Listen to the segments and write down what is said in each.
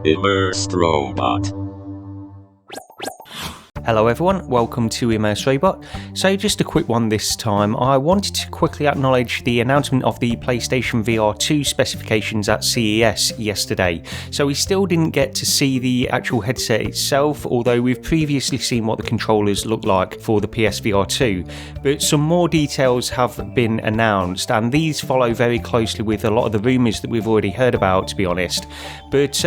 Immersed Robot. Hello everyone, welcome to Immersed Robot. So just a quick one this time. I wanted to quickly acknowledge the announcement of the PlayStation VR2 specifications at CES yesterday. So we still didn't get to see the actual headset itself, although we've previously seen what the controllers look like for the PSVR2. But some more details have been announced, and these follow very closely with a lot of the rumours that we've already heard about, to be honest. But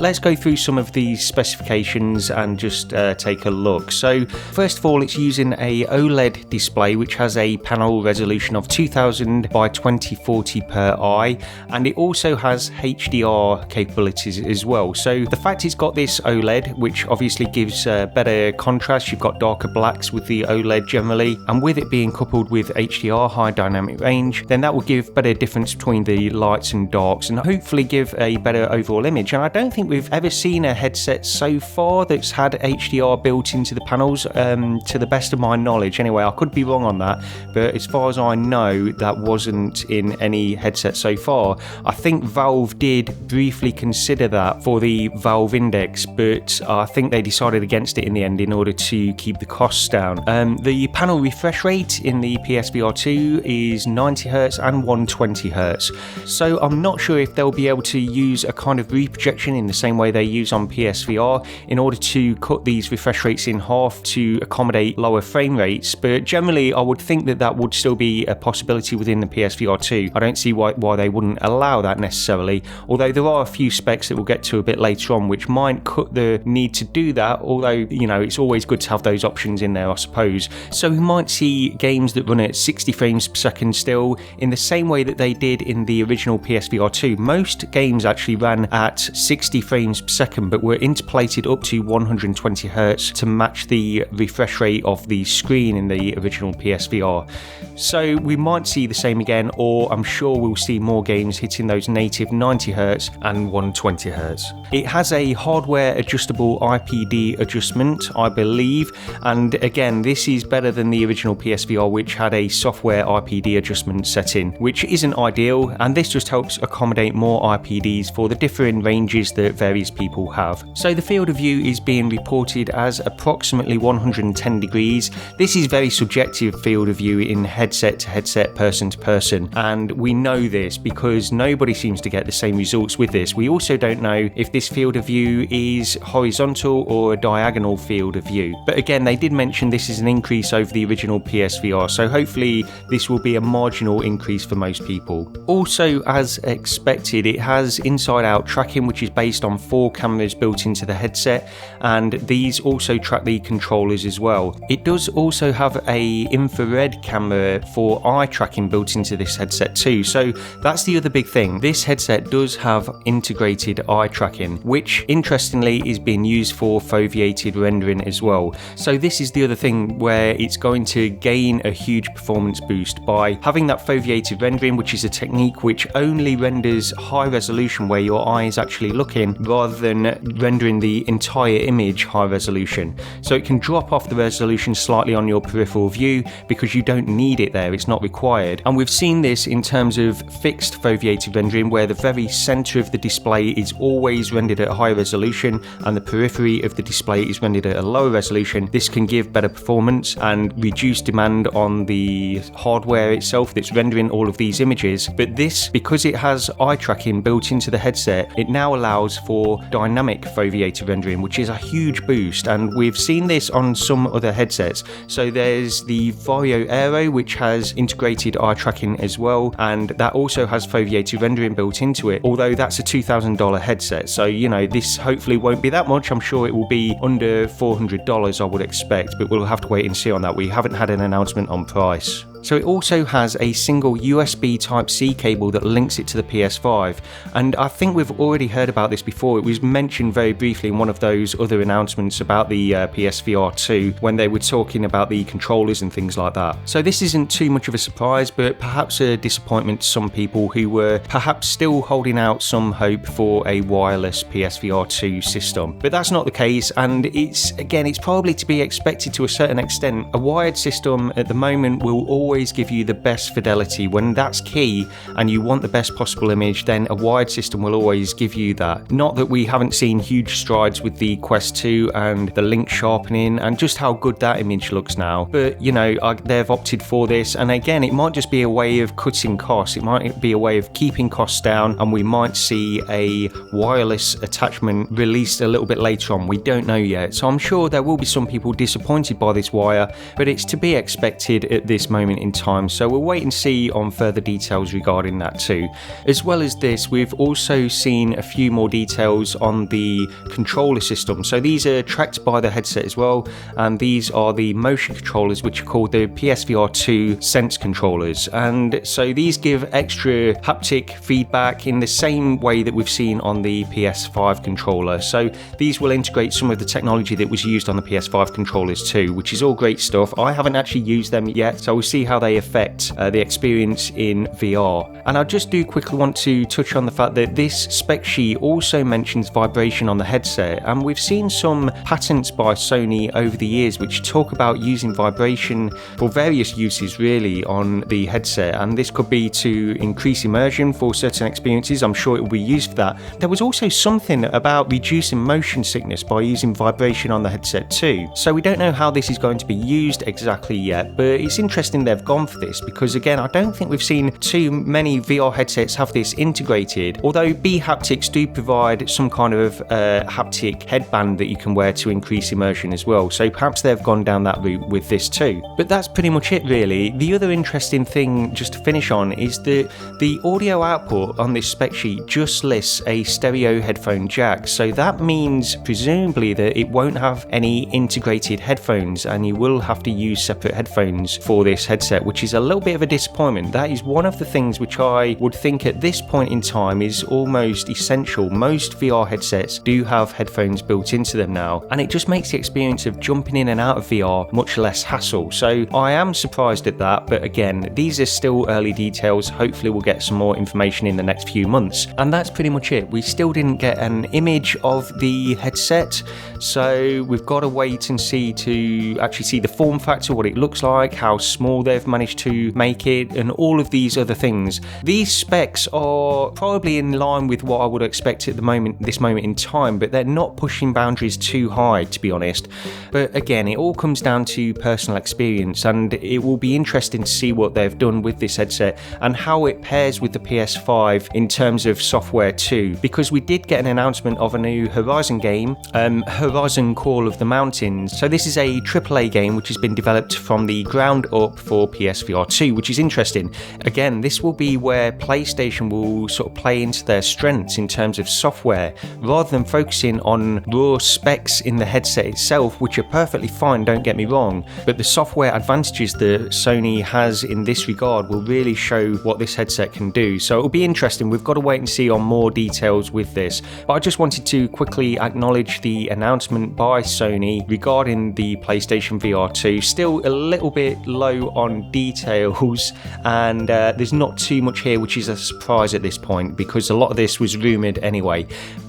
let's go through some of these specifications and just take a look. So first of all, it's using a OLED display which has a panel resolution of 2000 by 2040 per eye, and it also has HDR capabilities as well. So the fact it's got this OLED, which obviously gives better contrast, you've got darker blacks with the OLED generally, and with it being coupled with HDR, high dynamic range, then that will give better difference between the lights and darks and hopefully give a better overall image. And I don't think we've ever seen a headset so far that's had HDR built into the panels, to the best of my knowledge. Anyway, I could be wrong on that, but as far as I know, that wasn't in any headset so far. I think Valve did briefly consider that for the Valve Index, but I think they decided against it in the end in order to keep the costs down. The panel refresh rate in the PSVR2 is 90Hz and 120Hz, so I'm not sure if they'll be able to use a kind of reprojection in the same way they use on PSVR in order to cut these refresh rates in half to accommodate lower frame rates, but generally I would think that that would still be a possibility within the PSVR2. I don't see why they wouldn't allow that necessarily, although there are a few specs that we'll get to a bit later on which might cut the need to do that, although, you know, it's always good to have those options in there, I suppose. So we might see games that run at 60 frames per second still, in the same way that they did in the original PSVR2. Most games actually ran at 60 frames per second, but were interpolated up to 120Hz to match the refresh rate of the screen in the original PSVR. So we might see the same again, or I'm sure we'll see more games hitting those native 90Hz and 120Hz. It has a hardware adjustable IPD adjustment, I believe, and again, this is better than the original PSVR, which had a software IPD adjustment setting, which isn't ideal, and this just helps accommodate more IPDs for the differing ranges that various people have. So the field of view is being reported as approximately 110 degrees. This is very subjective field of view in headset to headset, person to person, and we know this because nobody seems to get the same results with this. We also don't know if this field of view is horizontal or a diagonal field of view, but again, they did mention this is an increase over the original PSVR, so hopefully this will be a marginal increase for most people. Also, as expected, it has inside out tracking, which is based on 4 cameras built into the headset, and these also track the controllers as well. It does also have a infrared camera for eye tracking built into this headset too, so that's the other big thing. This headset does have integrated eye tracking, which interestingly is being used for foveated rendering as well. So this is the other thing where it's going to gain a huge performance boost by having that foveated rendering, which is a technique which only renders high resolution where your eye is actually looking, rather than rendering the entire image high resolution. So it can drop off the resolution slightly on your peripheral view because you don't need it there, it's not required. And we've seen this in terms of fixed foveated rendering, where the very center of the display is always rendered at a high resolution and the periphery of the display is rendered at a lower resolution. This can give better performance and reduce demand on the hardware itself that's rendering all of these images. But this, because it has eye tracking built into the headset, it now allows for dynamic foveated rendering, which is a huge boost, and we've seen this on some other headsets. So there's the Vario Aero, which has integrated eye tracking as well, and that also has foveated rendering built into it, although that's a $2,000 headset, so you know, this hopefully won't be that much. I'm sure it will be under $400, I would expect, but we'll have to wait and see on that. We haven't had an announcement on price. So it also has a single USB Type-C cable that links it to the PS5, and I think we've already heard about this before. It was mentioned very briefly in one of those other announcements about the PSVR 2 when they were talking about the controllers and things like that. So this isn't too much of a surprise, but perhaps a disappointment to some people who were perhaps still holding out some hope for a wireless PSVR 2 system. But that's not the case, and it's probably to be expected to a certain extent. A wired system at the moment will always always give you the best fidelity. When that's key and you want the best possible image, then a wired system will always give you that. Not that we haven't seen huge strides with the Quest 2 and the link sharpening and just how good that image looks now, but you know, they've opted for this, and again, it might just be a way of cutting costs. It might be a way of keeping costs down, and we might see a wireless attachment released a little bit later on. We don't know yet, so I'm sure there will be some people disappointed by this wire, but it's to be expected at this moment in time, so we'll wait and see on further details regarding that too. As well as this, we've also seen a few more details on the controller system. So these are tracked by the headset as well, and these are the motion controllers, which are called the PSVR2 Sense controllers, and so these give extra haptic feedback in the same way that we've seen on the PS5 controller. So these will integrate some of the technology that was used on the PS5 controllers too, which is all great stuff. I haven't actually used them yet, so we'll see how they affect the experience in VR. And I just do quickly want to touch on the fact that this spec sheet also mentions vibration on the headset, and we've seen some patents by Sony over the years which talk about using vibration for various uses really on the headset, and this could be to increase immersion for certain experiences. I'm sure it will be used for that. There was also something about reducing motion sickness by using vibration on the headset too, so we don't know how this is going to be used exactly yet, but it's interesting they've gone for this, because again, I don't think we've seen too many VR headsets have this integrated, although B-Haptics do provide some kind of haptic headband that you can wear to increase immersion as well, so perhaps they've gone down that route with this too. But that's pretty much it really. The other interesting thing just to finish on is that the audio output on this spec sheet just lists a stereo headphone jack, so that means presumably that it won't have any integrated headphones, and you will have to use separate headphones for this headset, which is a little bit of a disappointment. That is one of the things which I would think at this point in time is almost essential. Most VR headsets do have headphones built into them now, and it just makes the experience of jumping in and out of VR much less hassle. So I am surprised at that, but again, these are still early details. Hopefully we'll get some more information in the next few months. And that's pretty much it. We still didn't get an image of the headset, so we've got to wait and see to actually see the form factor, what it looks like, how small they've managed to make it, and all of these other things. These specs are probably in line with what I would expect at this moment in time, but they're not pushing boundaries too high, to be honest. But again, it all comes down to personal experience, and it will be interesting to see what they've done with this headset and how it pairs with the PS5 in terms of software too, because we did get an announcement of a new Horizon game, Horizon Call of the Mountains. So this is a AAA game which has been developed from the ground up for PSVR 2, which is interesting. Again, this will be where PlayStation will sort of play into their strengths in terms of software, rather than focusing on raw specs in the headset itself, which are perfectly fine, don't get me wrong, but the software advantages that Sony has in this regard will really show what this headset can do. So it'll be interesting. We've got to wait and see on more details with this, but I just wanted to quickly acknowledge the announcement by Sony regarding the PlayStation VR 2. Still a little bit low on details, and there's not too much here, which is a surprise at this point because a lot of this was rumoured anyway.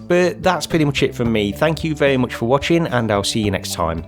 But that's pretty much it from me. Thank you very much for watching, and I'll see you next time.